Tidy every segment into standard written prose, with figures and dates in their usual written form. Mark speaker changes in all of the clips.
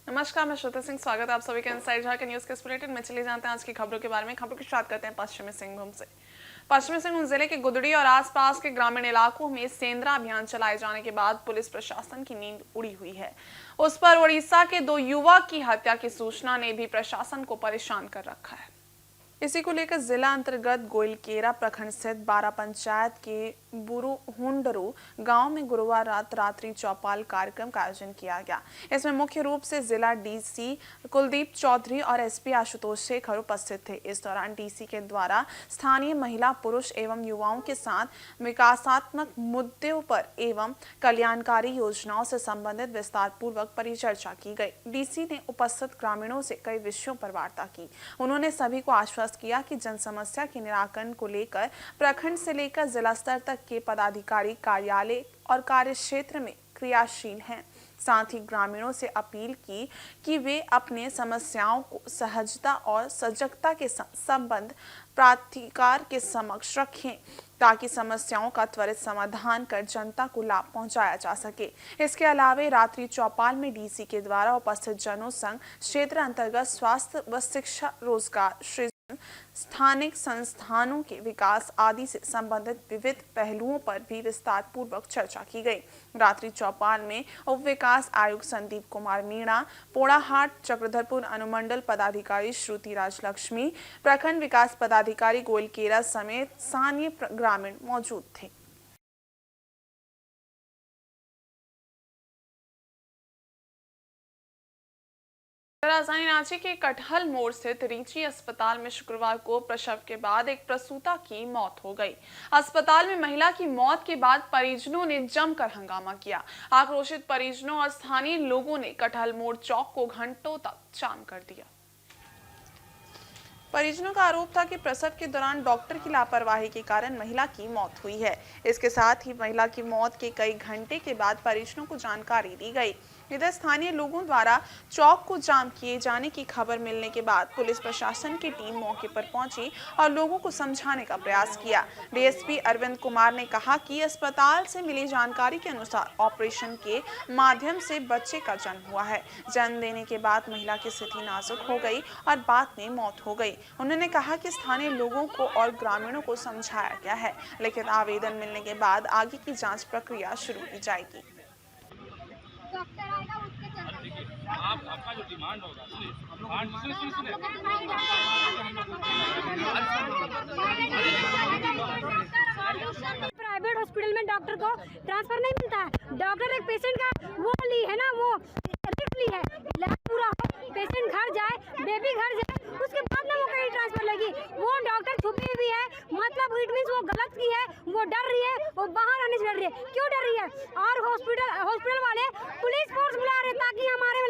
Speaker 1: नमस्कार, मैं श्रुति सिंह। स्वागत है आप सभी का इनसाइड झारखंड न्यूज के इस बुलेटिन में। चलिए जानते हैं आज की खबरों के बारे में। खबरों की शुरुआत करते हैं पश्चिमी सिंहभूम से। पश्चिमी सिंहभूम जिले के गुदड़ी और आसपास के ग्रामीण इलाकों में सेंद्रा अभियान चलाए जाने के बाद पुलिस प्रशासन की नींद उड़ी हुई है। उस पर उड़ीसा के 2 युवक की हत्या की सूचना ने भी प्रशासन को परेशान कर रखा है। इसी को लेकर जिला अंतर्गत गोइलकेरा प्रखंड स्थित 12 पंचायत के बुरुहुंडरू गांव में गुरुवार रात रात्रि चौपाल कार्यक्रम का आयोजन किया गया। इसमें मुख्य रूप से जिला डीसी कुलदीप चौधरी और एसपी आशुतोष शेखर उपस्थित थे। इस दौरान डीसी के द्वारा स्थानीय महिला, पुरुष एवं युवाओं के साथ विकासात्मक मुद्दों पर एवं कल्याणकारी योजनाओं से संबंधित विस्तार पूर्वक परिचर्चा की गई। डीसी ने उपस्थित ग्रामीणों से कई विषयों पर वार्ता की। उन्होंने सभी को आश्वस्त किया कि जन समस्या के निराकरण को लेकर प्रखंड से लेकर जिला स्तर तक के पदाधिकारी कार्यालय और कार्य क्षेत्र में क्रियाशील हैं। साथ ही ग्रामीणों से अपील की कि वे अपने समस्याओं को सहजता और सजगता के संबंध प्राधिकार के समक्ष रखें ताकि समस्याओं का त्वरित समाधान कर जनता को लाभ पहुंचाया जा सके। इसके अलावा रात्रि चौपाल में डीसी के द्वारा उपस्थित जनों संघ क्षेत्र अंतर्गत स्वास्थ्य व शिक्षा, रोजगार सृजन, स्थानिक संस्थानों के विकास आदि से संबंधित विविध पहलुओं पर भी विस्तार पूर्वक चर्चा की गई। रात्रि चौपाल में उप विकास आयुक्त संदीप कुमार मीणा, पोड़ाहाट चक्रधरपुर अनुमंडल पदाधिकारी श्रुति राजलक्ष्मी, प्रखंड विकास पदाधिकारी गोइलकेरा समेत स्थानीय ग्रामीण मौजूद थे। राजधानी रांची के कटहल मोड़ स्थित रीची अस्पताल में शुक्रवार को प्रसव के बाद एक प्रसूता की मौत हो गई। अस्पताल में महिला की मौत के बाद परिजनों ने जमकर हंगामा किया। आक्रोशित परिजनों और स्थानीय लोगों ने कटहल मोड़ चौक को घंटों तक जाम कर दिया। परिजनों का आरोप था कि प्रसव के दौरान डॉक्टर की लापरवाही के कारण महिला की मौत हुई है। इसके साथ ही महिला की मौत के कई घंटे के बाद परिजनों को जानकारी दी गई। इधर स्थानीय लोगों द्वारा चौक को जाम किए जाने की खबर मिलने के बाद पुलिस प्रशासन की टीम मौके पर पहुंची और लोगों को समझाने का प्रयास किया। डीएसपी अरविंद कुमार ने कहा कि अस्पताल से मिली जानकारी के अनुसार ऑपरेशन के माध्यम से बच्चे का जन्म हुआ है। जन्म देने के बाद महिला की स्थिति नाजुक हो गई और बाद में मौत हो गई। उन्होंने कहा कि स्थानीय लोगों को और ग्रामीणों को समझाया गया है, लेकिन आवेदन मिलने के बाद आगे की जाँच प्रक्रिया शुरू की जाएगी।
Speaker 2: आपका जो डिमांड होगा
Speaker 3: प्राइवेट हॉस्पिटल में डॉक्टर को ट्रांसफर नहीं मिलता है। डॉक्टर एक पेशेंट का वो ली है ना, वो ली है, इलाज पूरा हो, पेशेंट घर जाए, बेबी घर जाए, उसके बाद ना वो कहीं ट्रांसफर लगी। वो डॉक्टर छुपी हुई है, मतलब इट मींस वो गलत की है, वो डर रही है, वो बाहर आने से डर रही है। क्यों डर रही है? और हॉस्पिटल वाले पुलिस फोर्स बुला रहे ताकि हमारे में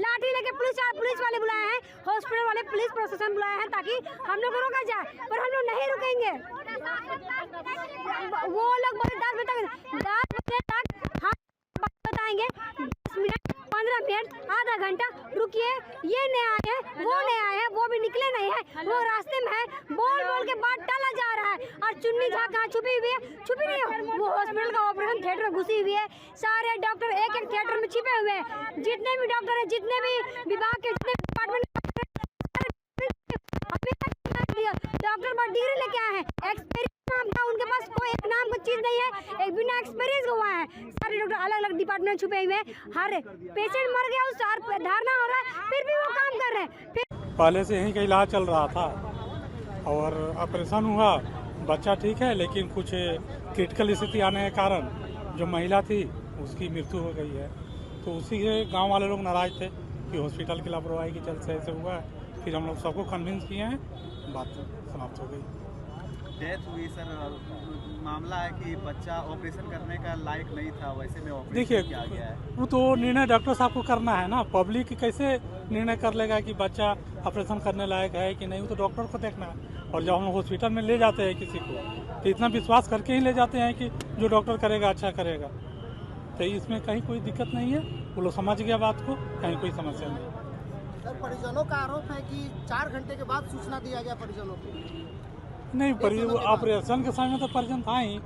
Speaker 3: लाठी लेके पुलिस वाले बुलाए हैं, हॉस्पिटल वाले पुलिस प्रशासन बुलाए हैं ताकि हम लोग को रोका जाए, पर हम लोग नहीं रुकेंगे। वो लोग बोले 10 बजे तक हम बताएंगे, 10 मिनट, 15 मिनट, आधा घंटा रुकिए। ये नहीं आए हैं, वो नहीं आए हैं, वो भी निकले नहीं है, वो रास्ते में है। बोल के बात टाला जा रहा है और चुन्नी झा कहाँ छुपी हुई है? छुपी नहीं है, वो हॉस्पिटल का ऑपरेशन थिएटर में घुसी हुई है। सारे डॉक्टर एक थिएटर में छिपे हुए हैं। जितने भी डॉक्टर है, जितने भी विभाग के, जितने डिपार्टमेंट डॉक्टर पर डिग्री लेके आए हैं, एक्सपीरियंस था उनके पास, कोई एक नाम की चीज नहीं है, एक बिना एक्सपीरियंस हुआ है। सारे डॉक्टर अलग अलग डिपार्टमेंट छुपे हुए हैं। हर पेशेंट मर गया, उस धारणा हो रहा है, फिर भी वो काम कर रहे हैं।
Speaker 4: पहले से यहीं का इलाज चल रहा था और ऑपरेशन हुआ, बच्चा ठीक है, लेकिन कुछ क्रिटिकल स्थिति आने के कारण जो महिला थी उसकी मृत्यु हो गई है। तो उसी के गांव वाले लोग नाराज थे कि हॉस्पिटल की लापरवाही के चलते ऐसे हुआ है। फिर हम लोग सबको कन्विंस किए हैं, बात समाप्त हो गई।
Speaker 5: डेथ हुई सर, मामला है कि बच्चा ऑपरेशन करने का लायक नहीं था, वैसे में ऑपरेशन किया गया है।
Speaker 4: वो तो निर्णय डॉक्टर साहब को करना है ना, पब्लिक कैसे निर्णय कर लेगा कि बच्चा ऑपरेशन करने लायक है कि नहीं, वो तो डॉक्टर को देखना है। और जब हम हॉस्पिटल में ले जाते हैं किसी को तो इतना विश्वास करके ही ले जाते हैं कि जो डॉक्टर करेगा अच्छा करेगा। तो इसमें कहीं कोई दिक्कत नहीं है, वो लोग समझ गया बात को, कहीं कोई समस्या नहीं।
Speaker 6: सर, परिजनों का आरोप है कि 4 घंटे के बाद सूचना दिया गया परिजनों को।
Speaker 4: नहीं, ऑपरेशन के समय तो परिजन था ही,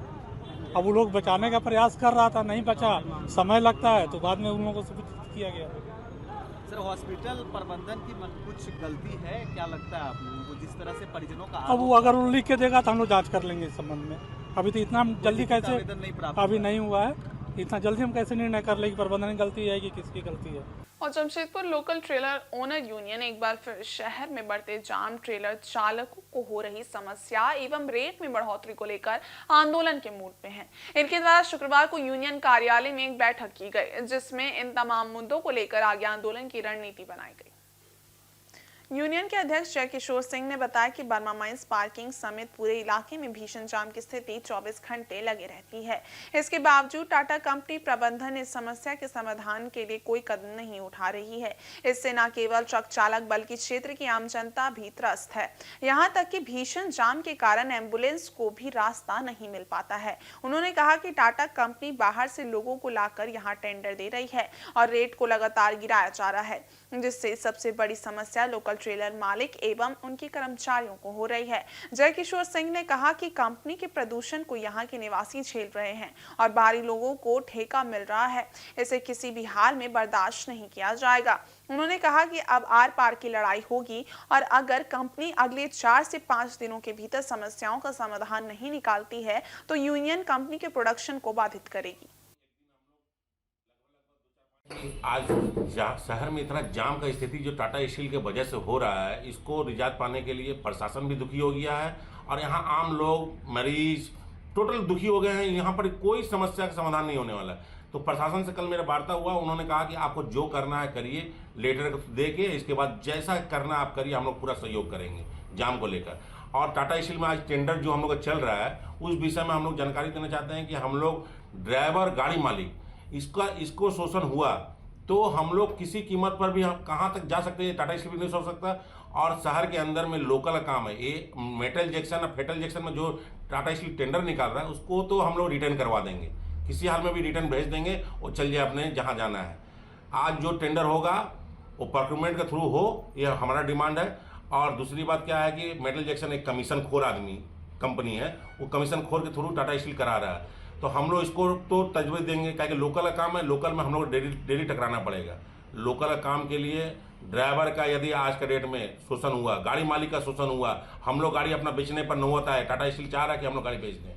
Speaker 4: अब वो लोग बचाने का प्रयास कर रहा था, नहीं बचा, समय लगता है तो बाद में उन लोगों को सूचित किया गया।
Speaker 5: सर हॉस्पिटल प्रबंधन की कुछ गलती है, क्या लगता है आप लोगों को, जिस तरह से परिजनों का
Speaker 4: अब वो अगर वो लिख के देगा तो हम लोग जांच कर लेंगे इस संबंध में। अभी तो इतना जल्दी कैसे
Speaker 5: आवेदन नहीं प्राप्त
Speaker 4: अभी नहीं हुआ है, इतना जल्दी हम कैसे निर्णय कर ले कि प्रबंधन की गलती है कि किसकी गलती है।
Speaker 1: और Jamshedpur local trailer owner union एक बार फिर शहर में बढ़ते जाम, ट्रेलर चालकों को हो रही समस्या एवं रेट में बढ़ोतरी को लेकर आंदोलन के मूड में है। इनके द्वारा शुक्रवार को यूनियन कार्यालय में एक बैठक की गई, जिसमें इन तमाम मुद्दों को लेकर आगे आंदोलन की रणनीति बनाई गई। यूनियन के अध्यक्ष जय किशोर सिंह ने बताया कि बर्मा माइंस पार्किंग समेत पूरे इलाके में भीषण जाम की स्थिति 24 घंटे लगे रहती है। इसके बावजूद टाटा कंपनी प्रबंधन इस समस्या के समाधान के लिए कोई कदम नहीं उठा रही है। इससे न केवल ट्रक चालक बल्कि क्षेत्र की आम जनता भी त्रस्त है। यहाँ तक कि भीषण जाम के कारण एम्बुलेंस को भी रास्ता नहीं मिल पाता है। उन्होंने कहा कि टाटा कंपनी बाहर से लोगों को लाकर यहाँ टेंडर दे रही है और रेट को लगातार गिराया जा रहा है, जिससे सबसे बड़ी समस्या लोकल ट्रेलर मालिक एवं उनके कर्मचारियों को हो रही है। जय किशोर सिंह ने कहा कि कंपनी के प्रदूषण को यहाँ के निवासी झेल रहे हैं और बाहरी लोगों को ठेका मिल रहा है। इसे किसी भी हाल में बर्दाश्त नहीं किया जाएगा। उन्होंने कहा कि अब आर पार की लड़ाई होगी और अगर कंपनी अगले 4 से 5 दिनों के भीतर समस्याओं का समाधान नहीं निकालती है तो यूनियन कंपनी के प्रोडक्शन को बाधित करेगी।
Speaker 7: आज शहर में इतना जाम का स्थिति जो टाटा स्टील के वजह से हो रहा है, इसको निजात पाने के लिए प्रशासन भी दुखी हो गया है और यहाँ आम लोग, मरीज टोटल दुखी हो गए हैं। यहाँ पर कोई समस्या का समाधान नहीं होने वाला। तो प्रशासन से कल मेरा वार्ता हुआ, उन्होंने कहा कि आपको जो करना है करिए, लेटर दे के इसके बाद जैसा करना आप करिए, हम लोग पूरा सहयोग करेंगे जाम को लेकर। और टाटा स्टील में आज टेंडर जो हम लोग का चल रहा है, उस विषय में हम लोग जानकारी देना चाहते हैं कि हम लोग ड्राइवर, गाड़ी मालिक इसको शोषण हुआ तो हम लोग किसी कीमत पर भी हम कहाँ तक जा सकते हैं, टाटा स्टील भी नहीं सोच सकता। और शहर के अंदर में लोकल काम है, ये मेटल जंक्शन और फेटल जंक्शन में जो टाटा स्टील टेंडर निकाल रहा है उसको तो हम लोग रिटर्न करवा देंगे, किसी हाल में भी रिटर्न भेज देंगे और चल जाए अपने जहाँ जाना है। आज जो टेंडर होगा वो प्रोक्योरमेंट के थ्रू हो, ये हमारा डिमांड है। और दूसरी बात क्या है कि मेटल जंक्शन एक कमीशन खोर आदमी कंपनी है, वो कमीशन खोर के थ्रू टाटा स्टील करा रहा है। तो हम लोग इसको तो तजवीज़ देंगे, क्या कि लोकल काम है, लोकल में हम लोग डेली टकराना पड़ेगा। लोकल काम के लिए ड्राइवर का यदि आज के डेट में शोषण हुआ, गाड़ी मालिक का शोषण हुआ, हम लोग गाड़ी अपना बेचने पर नहीं होता है। टाटा स्टील चाह रहा है कि हम लोग गाड़ी बेच दें।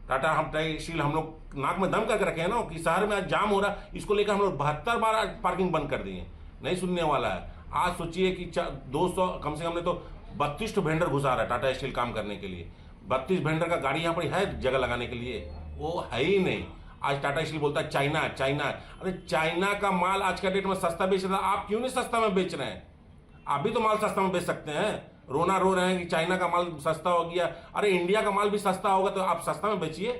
Speaker 7: टाटा स्टील हम लोग नाक में दम करके रखे हैं ना कि शहर में आज जाम हो रहा है, इसको लेकर हम लोग 72 बार आज पार्किंग बंद कर दिए, नहीं सुनने वाला है। आज सोचिए कि 200 कम से कम ने तो 32 वेंडर घुसा रहा है टाटा स्टील काम करने के लिए। 32 वेंडर का गाड़ी यहाँ पर है जगह लगाने के लिए, वो है ही नहीं। आज टाटा स्टील बोलता है चाइना चाइना, अरे चाइना का माल आज का डेट में सस्ता बेच रहा है, आप क्यों नहीं सस्ता में बेच रहे हैं? आप भी तो माल सस्ता में बेच सकते हैं। रोना रो रहे हैं कि चाइना का माल सस्ता हो गया, अरे इंडिया का माल भी सस्ता होगा तो आप सस्ता में बेचिए,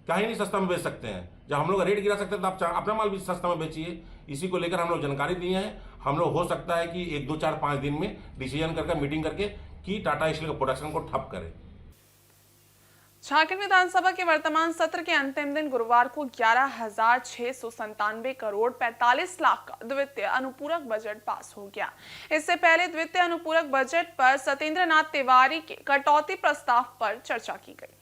Speaker 7: कहीं नहीं सस्ता में बेच सकते हैं। जब हम लोग रेट गिरा सकते हैं तो आप अपना माल भी सस्ता में बेचिए। इसी को लेकर हम लोग जानकारी दिए हैं। हम लोग हो सकता है कि 1, 2, 4, 5 दिन में डिसीजन करके मीटिंग करके कि टाटा स्टील का प्रोडक्शन को ठप करें।
Speaker 1: झारखंड विधानसभा के वर्तमान सत्र के अंतिम दिन गुरुवार को 11,697 करोड़ 45 लाख का द्वितीय अनुपूरक बजट पास हो गया। इससे पहले द्वितीय अनुपूरक बजट पर सत्येंद्र नाथ तिवारी के कटौती प्रस्ताव पर चर्चा की गई।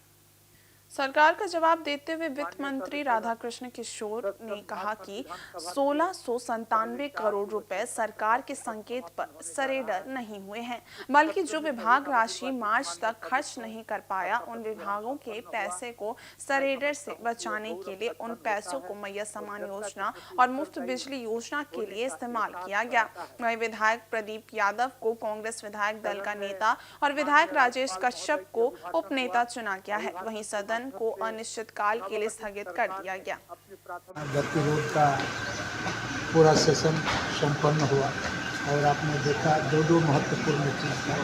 Speaker 1: सरकार का जवाब देते हुए वित्त मंत्री राधाकृष्ण किशोर ने कहा कि 1697 करोड़ रुपए सरकार के संकेत पर सरेंडर नहीं हुए हैं, बल्कि जो विभाग राशि मार्च तक खर्च नहीं कर पाया उन विभागों के पैसे को सरेंडर से बचाने के लिए उन पैसों को मैया समान योजना और मुफ्त बिजली योजना के लिए इस्तेमाल किया गया। वहीं विधायक प्रदीप यादव को कांग्रेस विधायक दल का नेता और विधायक राजेश कश्यप को उपनेता चुना गया है। वहीं सदन को अनिश्चित काल के लिए स्थगित कर दिया गया।
Speaker 8: गतिरोध का पूरा सेशन संपन्न हुआ और आपने देखा दो महत्वपूर्ण चीज़ था।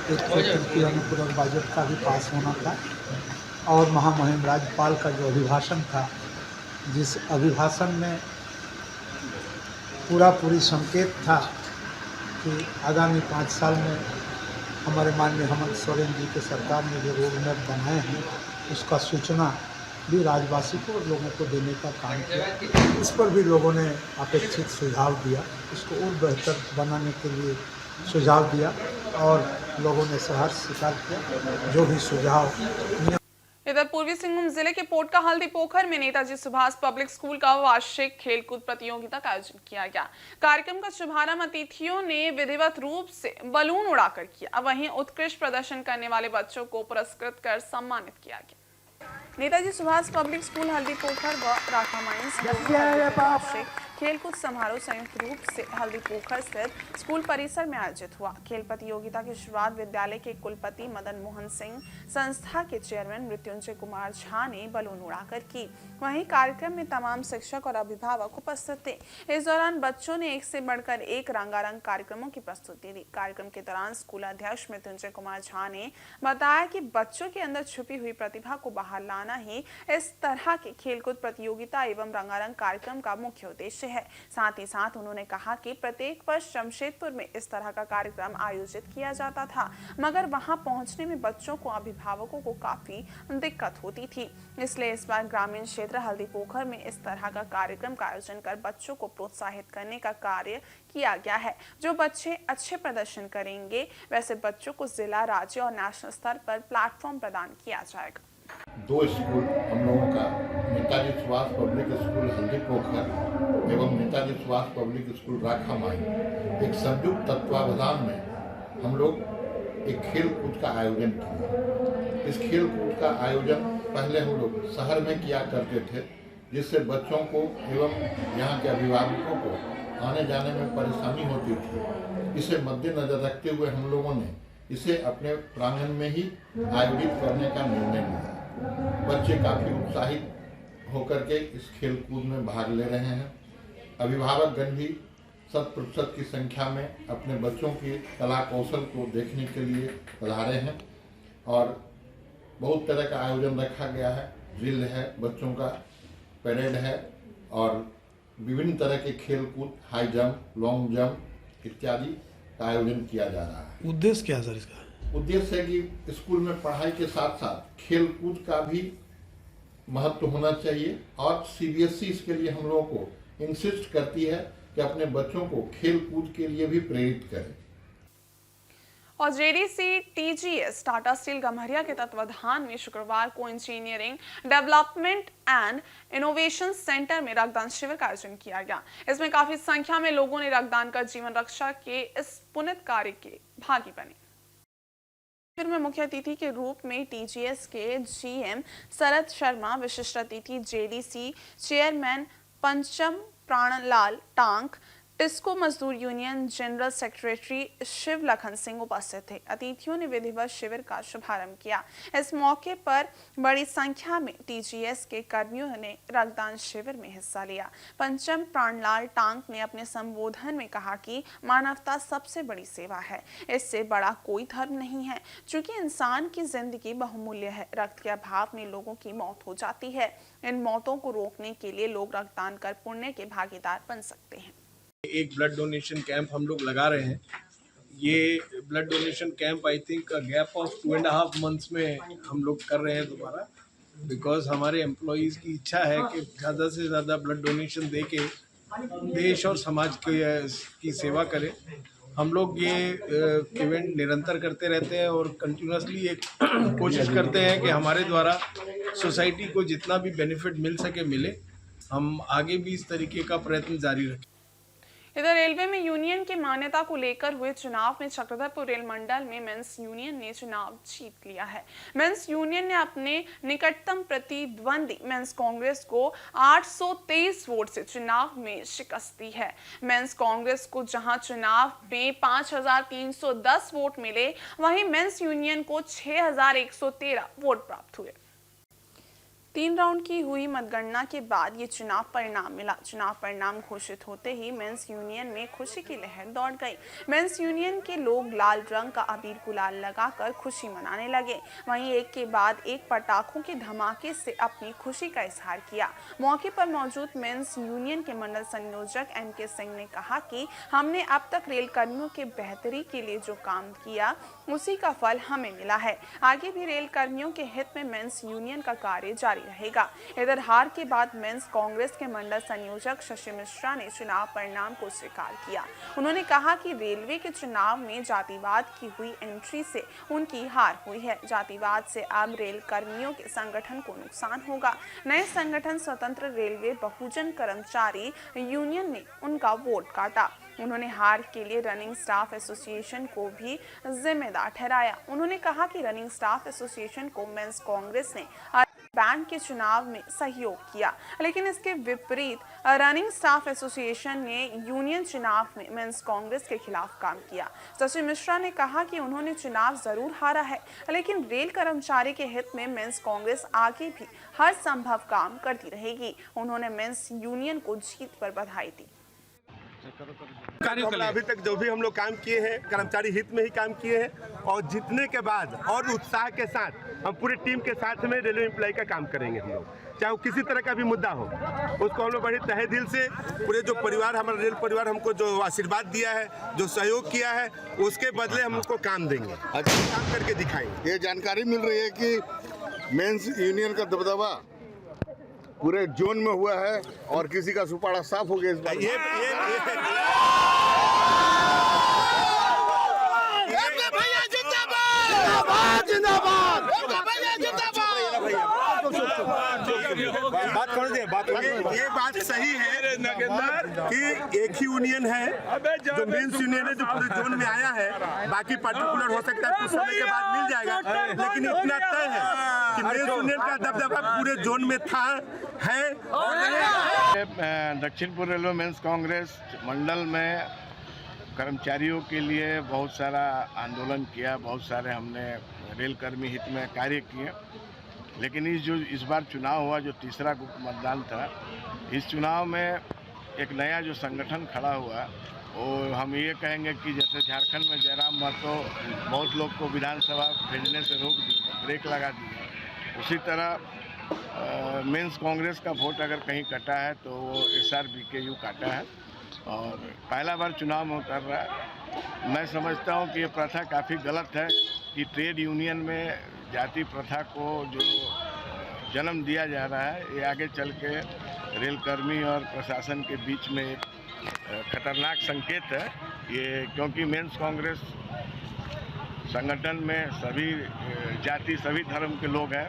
Speaker 8: एक तो तृतीय अनुपूरक बजट का भी पास होना था और महामहिम राज्यपाल का जो अभिभाषण था, जिस अभिभाषण में पूरी संकेत था कि आगामी 5 साल में हमारे माननीय हेमंत सोरेन जी के सरकार ने जो रोड मैप बनाए हैं उसका सूचना भी राज्यवासी को और लोगों को देने का काम किया। इस पर भी लोगों ने अपेक्षित सुझाव दिया, इसको और बेहतर बनाने के लिए सुझाव दिया और लोगों ने सहर्ष स्वीकार किया जो भी सुझाव।
Speaker 1: इधर पूर्वी सिंहभूम जिले के पोटका हल्दी पोखर में नेताजी सुभाष पब्लिक स्कूल का वार्षिक खेलकूद प्रतियोगिता का आयोजन किया गया। कार्यक्रम का शुभारंभ अतिथियों ने विधिवत रूप से बलून उड़ाकर किया। वहीं उत्कृष्ट प्रदर्शन करने वाले बच्चों को पुरस्कृत कर सम्मानित किया गया। नेताजी सुभाष पब्लिक स्कूल हल्दी पोखर व राठा माइंस वार्षिक खेलकूद समारोह संयुक्त रूप से हल्दी पोखर स्थित स्कूल परिसर में आयोजित हुआ। खेल प्रतियोगिता की शुरुआत विद्यालय के कुलपति मदन मोहन सिंह, संस्था के चेयरमैन मृत्युंजय कुमार झा ने बलून उड़ाकर की। वहीं कार्यक्रम में तमाम शिक्षक और अभिभावक उपस्थित थे। इस दौरान बच्चों ने एक से बढ़कर एक रंगारंग कार्यक्रमों की प्रस्तुति दी। कार्यक्रम के दौरान स्कूल अध्यक्ष मृत्युंजय कुमार झा ने बताया कि बच्चों के अंदर छुपी हुई प्रतिभा को बाहर लाना ही इस तरह के खेलकूद प्रतियोगिता एवं रंगारंग कार्यक्रम का मुख्य उद्देश्य है। साथ ही साथ उन्होंने कहा कि प्रत्येक वर्ष जमशेदपुर में इस तरह का कार्यक्रम आयोजित किया जाता था, मगर वहां पहुंचने में बच्चों को, अभिभावकों को काफी दिक्कत होती थी। इसलिए इस बार ग्रामीण क्षेत्र हल्दी पोखर में इस तरह का कार्यक्रम का आयोजन कर बच्चों को प्रोत्साहित करने का कार्य किया गया है। जो बच्चे अच्छे प्रदर्शन करेंगे वैसे बच्चों को जिला, राज्य और नेशनल स्तर पर प्लेटफॉर्म प्रदान किया जाएगा।
Speaker 9: 2 स्कूल हम लोगों का, नेताजी सुभाष पब्लिक स्कूल हल्दी पोखर एवं नेताजी सुभाष पब्लिक स्कूल राखा माई, एक संयुक्त तत्वावधान में हम लोग एक खेल कूद का आयोजन किया। इस खेल कूद का आयोजन पहले हम लोग शहर में किया करते थे, जिससे बच्चों को एवं यहाँ के अभिभावकों को आने जाने में परेशानी होती थी। इसे मद्देनजर रखते हुए हम लोगों ने इसे अपने प्रांगण में ही आयोजित करने का निर्णय लिया। बच्चे काफ़ी उत्साहित होकर के इस खेल कूद में भाग ले रहे हैं। अभिभावकगण भी 100% की संख्या में अपने बच्चों की कला कौशल को देखने के लिए पधारे हैं और बहुत तरह का आयोजन रखा गया है। ड्रिल है, बच्चों का परेड है और विभिन्न तरह के खेल कूद, हाई जंप, लॉन्ग जंप इत्यादि का आयोजन किया जा रहा है।
Speaker 10: उद्देश्य क्या है सर इसका?
Speaker 9: उद्देश्य है कि स्कूल में पढ़ाई के साथ साथ खेल कूद का भी महत्व होना चाहिए और सीबीएसई इसके लिए हम लोगों को इंसिस्ट करती है कि अपने बच्चों को खेल कूद के लिए भी प्रेरित करें।
Speaker 1: और JDC TGS Tata steel Gamharia के तत्वाधान में शुक्रवार को engineering development and innovation centre में रक्तदान शिविर का आयोजन किया गया। इसमें काफी संख्या में लोगों ने रक्तदान कर जीवन रक्षा के इस पुण्य कार्य के भागी बने। शिविर में मुख्य अतिथि के रूप में टीजीएस के जीएम शरद शर्मा, विशिष्ट अतिथि जेडीसी चेयरमैन पंचम प्राणलाल टांक, टिस्को मजदूर union general secretary Shiv Lakhan Singh उपस्थित थे। अतिथियों ने विधिवत शिविर का शुभारंभ किया। इस मौके पर बड़ी संख्या में टीजीएस के कर्मियों ने रक्तदान शिविर में हिस्सा लिया। पंचम प्राणलाल टांक ने अपने संबोधन में कहा कि मानवता सबसे बड़ी सेवा है, इससे बड़ा कोई धर्म नहीं है। चूंकि इंसान की जिंदगी बहुमूल्य है, रक्त के अभाव में लोगों की मौत हो जाती है। इन मौतों को रोकने के लिए लोग रक्तदान कर पुण्य के भागीदार बन सकते हैं।
Speaker 10: एक ब्लड डोनेशन कैंप हम लोग लगा रहे हैं। ये blood donation camp I think gap of 2.5 months में हम लोग कर रहे हैं दोबारा, बिकॉज हमारे एम्प्लॉयज़ की इच्छा है कि ज़्यादा से ज़्यादा ब्लड डोनेशन दे के देश और समाज की सेवा करें। हम लोग ये इवेंट निरंतर करते रहते हैं और कंटिन्यूसली एक कोशिश करते हैं कि हमारे द्वारा सोसाइटी को जितना भी बेनिफिट मिल सके मिले। हम आगे भी इस तरीके का प्रयत्न जारी रखें।
Speaker 1: इधर रेलवे में यूनियन की मान्यता को लेकर हुए चुनाव में चक्रधरपुर रेल मंडल में मेंस यूनियन ने चुनाव जीत लिया है। मेंस यूनियन ने अपने निकटतम प्रतिद्वंदी मेंस कांग्रेस को 823 वोट से चुनाव में शिकस्त दी है। मेंस कांग्रेस को जहां चुनाव में 5310 वोट मिले, वहीं मेंस यूनियन को 6113 वोट प्राप्त हुए। 3 राउंड की हुई मतगणना के बाद ये चुनाव परिणाम मिला। चुनाव परिणाम घोषित होते ही मेंस यूनियन में खुशी की लहर दौड़ गई। मेंस यूनियन के लोग लाल रंग का अबीर गुलाल लगाकर खुशी मनाने लगे। वहीं एक के बाद एक पटाखों के धमाके से अपनी खुशी का इजहार किया। मौके पर मौजूद मेंस यूनियन के मंडल संयोजक MK सिंह ने कहा कि हमने अब तक रेल कर्मियों के बेहतरी के लिए जो काम किया उसी का फल हमें मिला है। आगे भी रेल कर्मियों के हित में मेंस यूनियन का कार्य जारी रहेगा। इधर हार के बाद मेंस कांग्रेस के मंडल संयोजक शशि मिश्रा ने चुनाव परिणाम को स्वीकार किया। उन्होंने कहा कि रेलवे के चुनाव में जातिवाद की हुई एंट्री से उनकी हार हुई है। जातिवाद से अब रेल कर्मियों के संगठन को नुकसान होगा। नए संगठन स्वतंत्र रेलवे बहुजन कर्मचारी यूनियन ने उनका वोट काटा। उन्होंने हार के लिए रनिंग स्टाफ एसोसिएशन को भी जिम्मेदार ठहराया। उन्होंने कहा कि रनिंग स्टाफ एसोसिएशन को मेंस कांग्रेस ने बैंक के चुनाव में सहयोग किया, लेकिन इसके विपरीत रनिंग स्टाफ एसोसिएशन ने यूनियन चुनाव में मेंस कांग्रेस के खिलाफ काम किया। शशि मिश्रा ने कहा कि उन्होंने चुनाव जरूर हारा है, लेकिन रेल कर्मचारी के हित में मेंस कांग्रेस आगे भी हर संभव काम करती रहेगी। उन्होंने मेंस यूनियन को जीत पर बधाई दी।
Speaker 11: अभी तक जो भी हम लोग काम किए हैं कर्मचारी हित में ही काम किए हैं, और जीतने के बाद और उत्साह के साथ हम पूरी टीम के साथ में रेलवे एम्प्लॉय का काम करेंगे। हम लोग चाहे वो किसी तरह का भी मुद्दा हो, उसको हम लोग बड़े तहे दिल से पूरे जो परिवार हमारा रेल परिवार हमको जो आशीर्वाद दिया है, जो सहयोग किया है, उसके बदले हम उसको काम देंगे, काम करके दिखाएंगे।
Speaker 9: ये जानकारी मिल रही है कि मेंस यूनियन का दबदबा पूरे जोन में हुआ है और किसी का सुपाड़ा साफ हो गया इस बार।
Speaker 11: ये बात सही है कि एक ही यूनियन है जो मेंस यूनियन है जो पूरे जोन में आया है। बाकी पार्टिकुलर हो सकता है कुछ समय के बाद मिल जाएगा, लेकिन इतना तय है कि मेंस यूनियन का दबदबा पूरे जोन में था है।
Speaker 10: दक्षिण पूर्व रेलवे मेंस कांग्रेस मंडल में कर्मचारियों के लिए बहुत सारा आंदोलन किया, बहुत सारे हमने रेल कर्मी हित में कार्य किए, लेकिन इस बार चुनाव हुआ जो तीसरा मतदान था, इस चुनाव में एक नया जो संगठन खड़ा हुआ, और हम ये कहेंगे कि जैसे झारखंड में जयराम महतो बहुत लोग को विधानसभा भेजने से रोक दिए, ब्रेक लगा दिए, उसी तरह मेंस कांग्रेस का वोट अगर कहीं कटा है तो वो SRBKU काटा है और पहला बार चुनाव में उतर रहा है। मैं समझता हूँ कि ये प्रथा काफ़ी गलत है कि ट्रेड यूनियन में जाति प्रथा को जो जन्म दिया जा रहा है, ये आगे चल के रेलकर्मी और प्रशासन के बीच में एक खतरनाक संकेत है ये, क्योंकि मेंस कांग्रेस संगठन में सभी जाति सभी धर्म के लोग हैं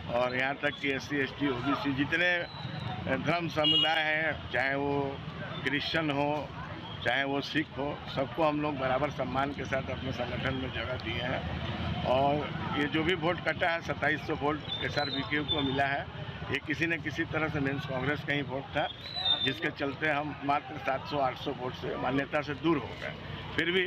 Speaker 10: और यहाँ तक कि SC ST OBC जितने धर्म समुदाय हैं, चाहे वो क्रिश्चियन हो चाहे वो सिख हो, सबको हम लोग बराबर सम्मान के साथ अपने संगठन में जगह दिए हैं। और ये जो भी वोट कटा है 2700 वोट SRBKU को मिला है, ये किसी न किसी तरह से मेंस कांग्रेस का ही वोट था, जिसके चलते हम मात्र 700-800 वोट से मान्यता से दूर हो गए। फिर भी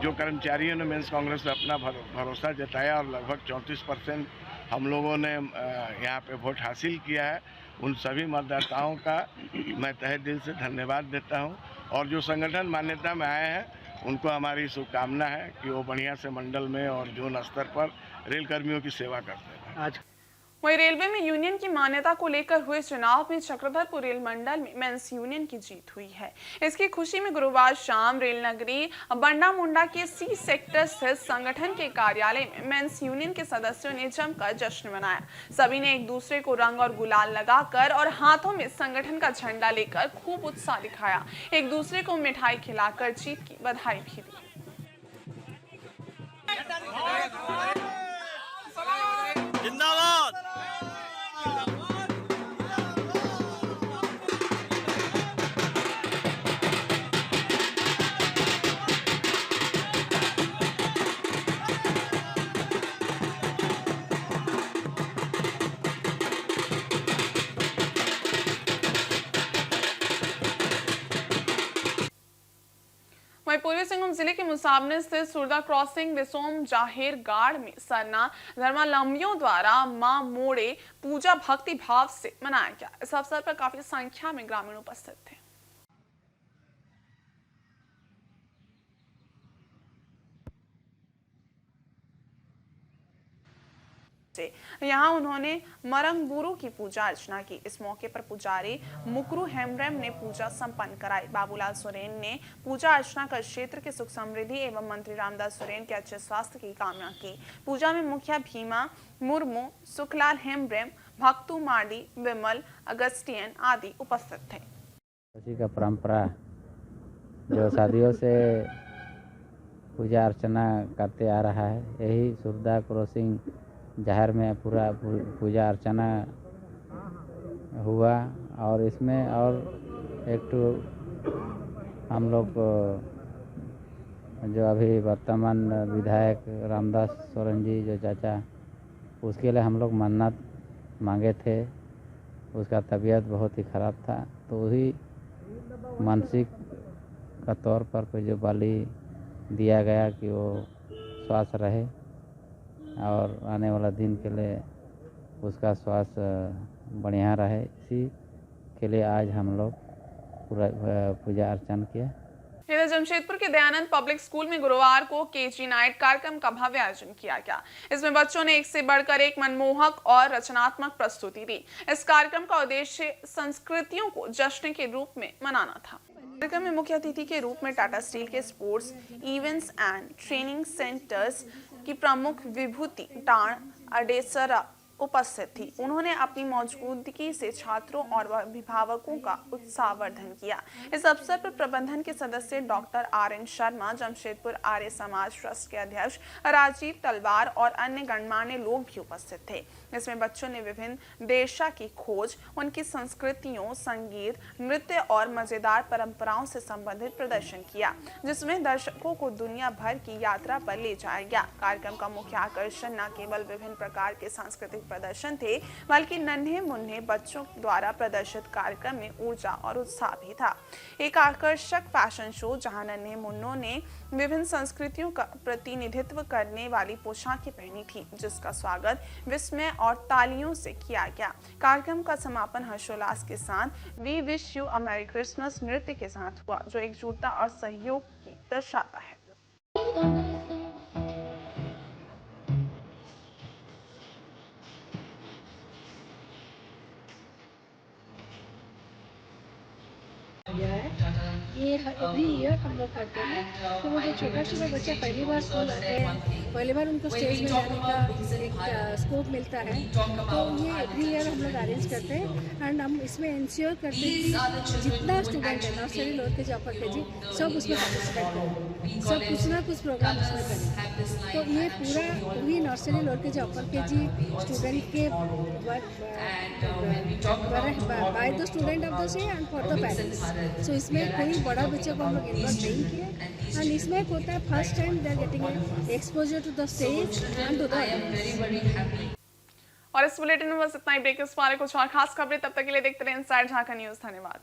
Speaker 10: जो कर्मचारियों ने मेंस कांग्रेस पे अपना भरोसा जताया और लगभग 34% हम लोगों ने यहाँ पे वोट हासिल किया है, उन सभी मतदाताओं का मैं तहे दिल से धन्यवाद देता हूँ। और जो संगठन मान्यता में आए हैं उनको हमारी शुभकामना है कि वो बढ़िया से मंडल में और जोन स्तर पर रेल कर्मियों की सेवा करते हैं।
Speaker 1: वहीं रेलवे में यूनियन की मान्यता को लेकर हुए चुनाव में चक्रधरपुर रेल मंडल में मेंस यूनियन की जीत हुई है। इसकी खुशी में गुरुवार शाम रेल नगरी बंडा मुंडा के C सेक्टर स्थित संगठन के कार्यालय में मेंस यूनियन के सदस्यों ने जमकर जश्न मनाया। सभी ने एक दूसरे को रंग और गुलाल लगाकर और हाथों में संगठन का झंडा लेकर खूब उत्साह दिखाया। एक दूसरे को मिठाई खिलाकर जीत की बधाई भी दी।
Speaker 2: जिंदाबाद।
Speaker 1: वहीं पूर्वी सिंहभूम जिले के मुसाबने स्थित सुरदा क्रॉसिंग दिसोम जाहिर गाड़ में सरना धर्मावलंबियों द्वारा मां मोड़े पूजा भक्ति भाव से मनाया गया। इस अवसर पर काफी संख्या में ग्रामीण उपस्थित थे। यहाँ उन्होंने मरंगबुरु की पूजा अर्चना की। इस मौके पर पुजारी मुकरू हेमब्रम ने पूजा संपन्न कराई। बाबूलाल सोरेन ने पूजा अर्चना कर क्षेत्र के सुख समृद्धि एवं मंत्री रामदास सोरेन के अच्छे स्वास्थ्य की कामना की। पूजा में मुखिया भीमा मुर्मू, सुखलाल हेमब्रम, भक्तू मार्डी, विमल, अगस्टियन आदि उपस्थित थे।
Speaker 12: उसी का परंपरा जो सदियों से पूजा अर्चना करते आ रहा है, यही सुरदा क्रॉसिंग जहर में पूरा पूजा अर्चना हुआ। और इसमें और एक तो हम लोग जो अभी वर्तमान विधायक रामदास सोरेन जी जो चाचा, उसके लिए हम लोग मन्नत मांगे थे। उसका तबीयत बहुत ही ख़राब था, तो वही मानसिक का तौर पर जो बलि दिया गया कि वो स्वास्थ्य रहे और आने वाला दिन के लिए उसका स्वास्थ्य बढ़िया रहे, इसी के लिए आज हम लोग पूरा पूजा अर्चना किया।
Speaker 1: इधर जमशेदपुर के दयानंद पब्लिक स्कूल में गुरुवार को केजी नाइट कार्यक्रम का भव्य आयोजन किया गया। इसमें बच्चों ने एक से बढ़कर एक मनमोहक और रचनात्मक प्रस्तुति दी। इस कार्यक्रम का उद्देश्य संस्कृतियों को जश्न के रूप में मनाना था। कार्यक्रम में मुख्य अतिथि के रूप में टाटा स्टील के sports events and training centres की प्रमुख विभूति टाण अडेसरा उपस्थित थी। उन्होंने अपनी मौजूदगी से छात्रों और अभिभावकों का उत्साहवर्धन किया। इस अवसर पर प्रबंधन के सदस्य doctor RN Sharma, Jamshedpur Arya Samaj trust के अध्यक्ष राजीव तलवार और अन्य गणमान्य लोग भी उपस्थित थे। इसमें बच्चों ने विभिन्न देशा की खोज, उनकी संस्कृतियों, संगीत, नृत्य और मजेदार परंपराओं से संबंधित प्रदर्शन किया, जिसमें दर्शकों को दुनिया भर की यात्रा पर ले जाया गया। कार्यक्रम का मुख्य आकर्षण न केवल विभिन्न प्रकार के सांस्कृतिक प्रदर्शन थे, बल्कि नन्हे मुन्ने बच्चों द्वारा प्रदर्शित कार्यक्रम में ऊर्जा और उत्साह भी था। एक आकर्षक फैशन शो जहां नन्हे मुन्नों ने विभिन्न संस्कृतियों का प्रतिनिधित्व करने वाली पोशाकें पहनी थी, जिसका स्वागत विस्मय और तालियों से किया गया। कार्यक्रम का समापन हर्षोल्लास के साथ we wish you a merry Christmas नृत्य के साथ हुआ, जो एकजुटता और सहयोग की दर्शाता है।
Speaker 3: ये एवरी ईयर हम लोग करते हैं। तो वो जो छोटा बच्चा पहली बार स्कूल आते हैं, पहली बार उनको स्टेज में जाने का एक स्कोप मिलता है, तो ये एवरी ईयर हम लोग अरेंज करते हैं। एंड हम इसमें इंश्योर करते हैं कि जितना स्टूडेंट है, नर्सरी लोअर के जो अपर के जी, सब उसमें पार्टिसिपेट करें, सब कुछ ना कुछ प्रोग्राम उसमें करें। तो ये पूरा वही नर्सरी लोअर के जो अपर के जी स्टूडेंट के by the student of the से एंड फॉर द पेरेंट्स। सो इसमें कोई बड़ा बच्चे को हम लोग इन्वॉल्व नहीं किए। एंड इसमें होता है first time they are getting exposure to the stage and to the.
Speaker 1: और इस बुलेटिन में बस इतना ही। ब्रेक इस बारे कुछ और खास खबरें, तब तक के लिए देखते रहे इनसाइड झारखंड न्यूज़। धन्यवाद।